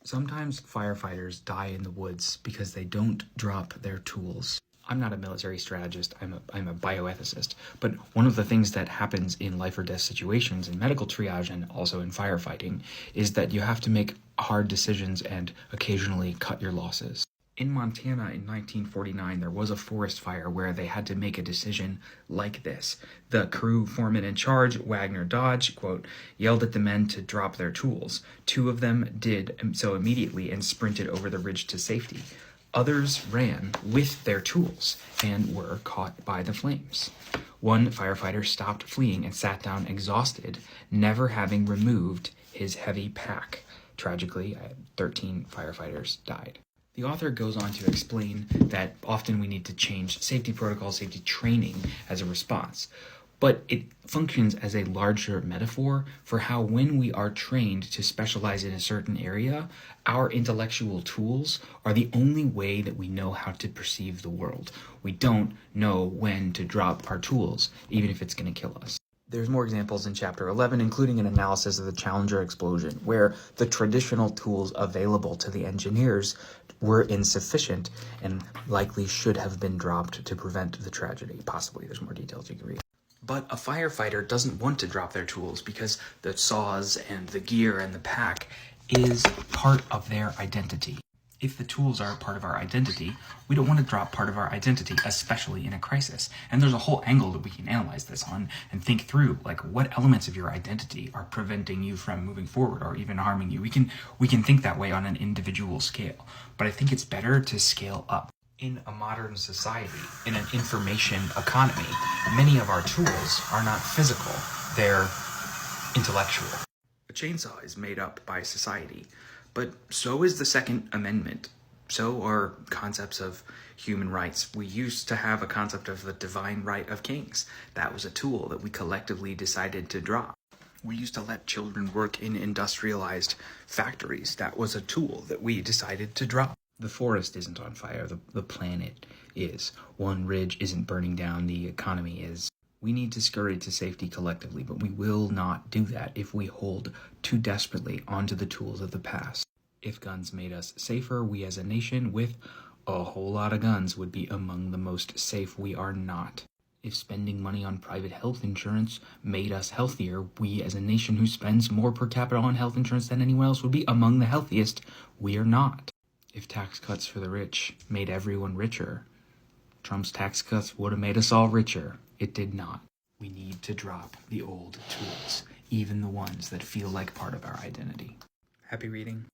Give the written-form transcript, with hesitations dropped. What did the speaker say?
Sometimes firefighters die in the woods because they don't drop their tools. I'm not a military strategist, I'm a bioethicist, but one of the things that happens in life or death situations in medical triage and also in firefighting is that you have to make hard decisions and occasionally cut your losses. In Montana in 1949, there was a forest fire where they had to make a decision like this. The crew foreman in charge, Wagner Dodge, quote, yelled at the men to drop their tools. 2 of them did so immediately and sprinted over the ridge to safety. Others ran with their tools and were caught by the flames. One firefighter stopped fleeing and sat down exhausted, never having removed his heavy pack. Tragically, 13 firefighters died. The author goes on to explain that often we need to change safety protocols, safety training as a response. But it functions as a larger metaphor for how when we are trained to specialize in a certain area, our intellectual tools are the only way that we know how to perceive the world. We don't know when to drop our tools, even if it's going to kill us. There's more examples in Chapter 11, including an analysis of the Challenger explosion, where the traditional tools available to the engineers were insufficient and likely should have been dropped to prevent the tragedy. Possibly, there's more details you can read. But a firefighter doesn't want to drop their tools because the saws and the gear and the pack is part of their identity. If the tools are part of our identity, we don't want to drop part of our identity, especially in a crisis. And there's a whole angle that we can analyze this on and think through, like what elements of your identity are preventing you from moving forward or even harming you. We can think that way on an individual scale, but I think it's better to scale up. In a modern society, in an information economy, many of our tools are not physical, they're intellectual. A chainsaw is made up by society, but so is the Second Amendment. So are concepts of human rights. We used to have a concept of the divine right of kings. That was a tool that we collectively decided to drop. We used to let children work in industrialized factories. That was a tool that we decided to drop. The forest isn't on fire, the planet is. One ridge isn't burning down, the economy is. We need to scurry to safety collectively, but we will not do that if we hold too desperately onto the tools of the past. If guns made us safer, we as a nation with a whole lot of guns would be among the most safe. We are not. If spending money on private health insurance made us healthier, we as a nation who spends more per capita on health insurance than anyone else would be among the healthiest. We are not. If tax cuts for the rich made everyone richer, Trump's tax cuts would have made us all richer. It did not. We need to drop the old tools, even the ones that feel like part of our identity. Happy reading.